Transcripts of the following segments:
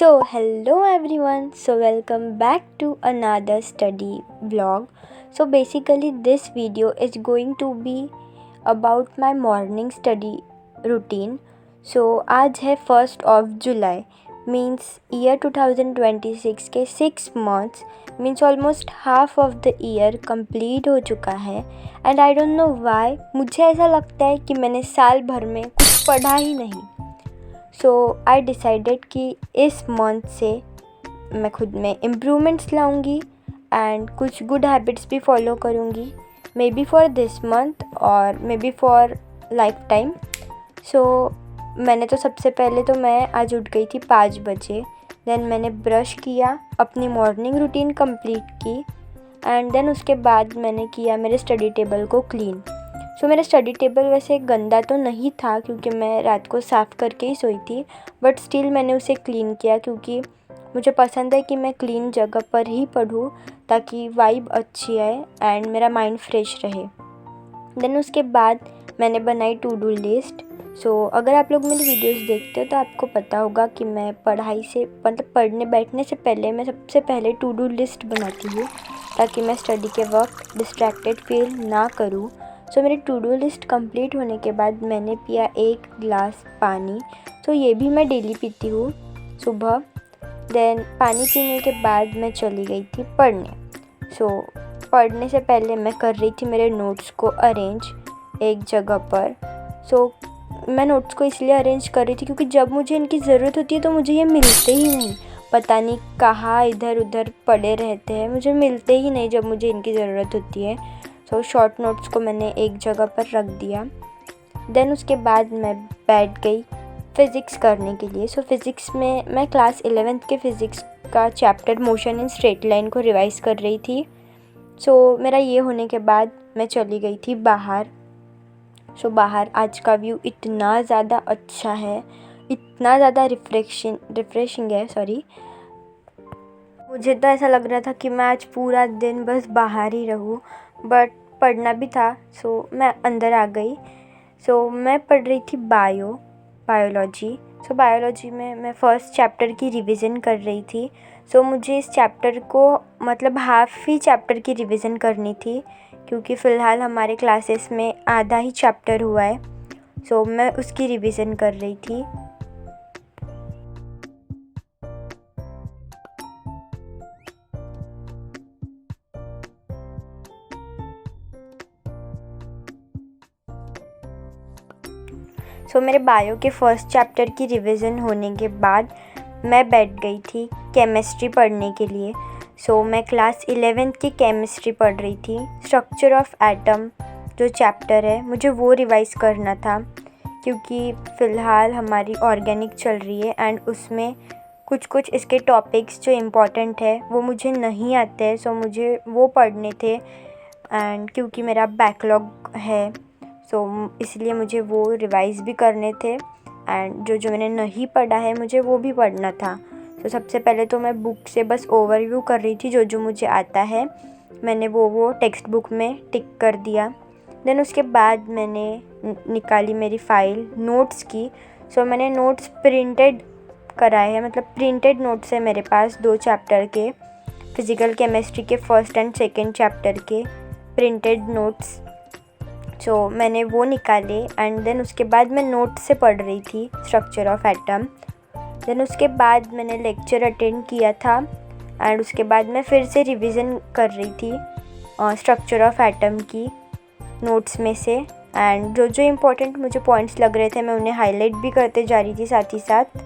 Hello everyone. Welcome back to another study vlog. Basically, this video is going to be about my morning study routine. आज है 1 means year 2026 के 6 months means almost half of the year complete हो चुका है and I don't know why मुझे ऐसा लगता है कि मैंने साल भर में कुछ पढ़ा ही नहीं. आई डिसाइडेड कि इस मंथ से मैं खुद में इम्प्रूवमेंट्स लाऊंगी एंड कुछ गुड हैबिट्स भी फॉलो करूंगी, maybe for this month और maybe for life time. मैंने तो सबसे पहले तो मैं आज उठ गई थी 5 बजे. देन मैंने ब्रश किया, अपनी मॉर्निंग रूटीन कंप्लीट की एंड देन उसके बाद मैंने किया मेरे स्टडी टेबल को क्लीन. मेरा स्टडी टेबल वैसे गंदा तो नहीं था क्योंकि मैं रात को साफ़ करके ही सोई थी, बट स्टिल मैंने उसे क्लीन किया क्योंकि मुझे पसंद है कि मैं क्लीन जगह पर ही पढूँ ताकि वाइब अच्छी आए एंड मेरा माइंड फ्रेश रहे. देन उसके बाद मैंने बनाई टू डू लिस्ट. अगर आप लोग मेरी वीडियोस देखते हो तो आपको पता होगा कि मैं पढ़ाई से मतलब पढ़ने बैठने से पहले मैं सबसे पहले टू डू लिस्ट बनाती हूँ ताकि मैं स्टडी के वक्त डिस्ट्रैक्टेड फील ना करूँ. मेरी टू डू लिस्ट कंप्लीट होने के बाद मैंने पिया 1 गिलास पानी. ये भी मैं डेली पीती हूँ सुबह. देन पानी पीने के बाद मैं चली गई थी पढ़ने. पढ़ने से पहले मैं कर रही थी मेरे नोट्स को अरेंज एक जगह पर. मैं नोट्स को इसलिए अरेंज कर रही थी क्योंकि जब मुझे इनकी ज़रूरत होती है तो मुझे ये मिलते ही नहीं. पता नहीं कहाँ इधर उधर पड़े रहते हैं, मुझे मिलते ही नहीं जब मुझे इनकी ज़रूरत होती है. शॉर्ट नोट्स को मैंने एक जगह पर रख दिया. देन उसके बाद मैं बैठ गई फ़िज़िक्स करने के लिए. फ़िज़िक्स में मैं क्लास 11th के फ़िज़िक्स का chapter motion in straight line को रिवाइज़ कर रही थी. मेरा ये होने के बाद मैं चली गई थी बाहर. बाहर आज का व्यू इतना ज़्यादा अच्छा है, इतना ज़्यादा रिफ्रेशिंग है. मुझे तो ऐसा लग रहा था कि मैं आज पूरा दिन बस बाहर ही रहूँ, बट पढ़ना भी था. मैं अंदर आ गई. मैं पढ़ रही थी बायोलॉजी. बायोलॉजी में मैं फ़र्स्ट चैप्टर की रिवीजन कर रही थी. मुझे इस चैप्टर को मतलब हाफ़ ही चैप्टर की रिवीजन करनी थी क्योंकि फ़िलहाल हमारे क्लासेस में आधा ही चैप्टर हुआ है. मैं उसकी रिवीजन कर रही थी. मेरे बायो के फ़र्स्ट चैप्टर की रिवीजन होने के बाद मैं बैठ गई थी केमिस्ट्री पढ़ने के लिए. मैं क्लास 11th की केमिस्ट्री पढ़ रही थी. स्ट्रक्चर ऑफ एटम जो चैप्टर है मुझे वो रिवाइज़ करना था क्योंकि फ़िलहाल हमारी ऑर्गेनिक चल रही है एंड उसमें कुछ इसके टॉपिक्स जो इम्पोर्टेंट है वो मुझे नहीं आते हैं. मुझे वो पढ़ने थे एंड क्योंकि मेरा बैकलॉग है इसलिए मुझे वो रिवाइज़ भी करने थे एंड जो मैंने नहीं पढ़ा है मुझे वो भी पढ़ना था. सबसे पहले तो मैं बुक से बस ओवरव्यू कर रही थी. जो मुझे आता है मैंने वो टेक्स्ट बुक में टिक कर दिया. देन उसके बाद मैंने निकाली मेरी फ़ाइल नोट्स की. मैंने नोट्स प्रिंटेड कराए हैं, मतलब प्रिंटेड नोट्स है मेरे पास 2 चैप्टर के, फिज़िकल केमिस्ट्री के फर्स्ट एंड सेकेंड चैप्टर के प्रिंटेड नोट्स. मैंने वो निकाले एंड देन उसके बाद मैं नोट से पढ़ रही थी स्ट्रक्चर ऑफ एटम. देन उसके बाद मैंने लेक्चर अटेंड किया था एंड उसके बाद मैं फिर से रिवीजन कर रही थी स्ट्रक्चर ऑफ एटम की नोट्स में से. एंड जो इम्पोर्टेंट मुझे पॉइंट्स लग रहे थे मैं उन्हें हाईलाइट भी करते जा रही थी साथ ही साथ.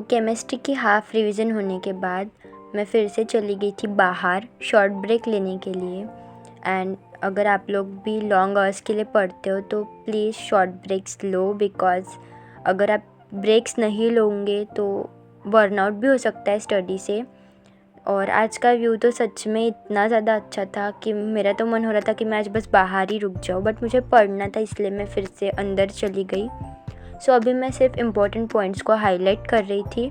केमिस्ट्री की हाफ़ रिवीजन होने के बाद मैं फिर से चली गई थी बाहर शॉर्ट ब्रेक लेने के लिए. एंड अगर आप लोग भी लॉन्ग आवर्स के लिए पढ़ते हो तो प्लीज़ शॉर्ट ब्रेक्स लो, बिकॉज़ अगर आप ब्रेक्स नहीं लोगे तो बर्नआउट भी हो सकता है स्टडी से. और आज का व्यू तो सच में इतना ज़्यादा अच्छा था कि मेरा तो मन हो रहा था कि मैं आज बस बाहर ही रुक जाऊँ, बट मुझे पढ़ना था इसलिए मैं फिर से अंदर चली गई. सो अभी मैं सिर्फ इम्पोर्टेंट पॉइंट्स को हाईलाइट कर रही थी।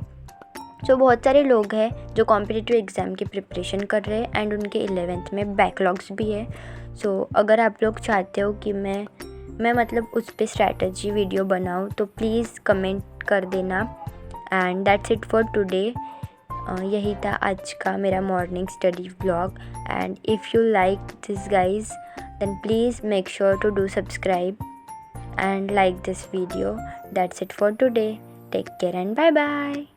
सो बहुत सारे लोग हैं जो कॉम्पिटिटिव एग्ज़ाम की प्रिपरेशन कर रहे हैं एंड उनके 11th में बैकलॉग्स भी है। सो अगर आप लोग चाहते हो कि मैं मतलब उस पर स्ट्रैटेजी वीडियो बनाऊँ तो प्लीज़ कमेंट कर देना। And that's it for today. यही था आज का मेरा morning study vlog. And if you like this guys then please make sure to do subscribe and like this video. That's it for today. Take care and bye bye.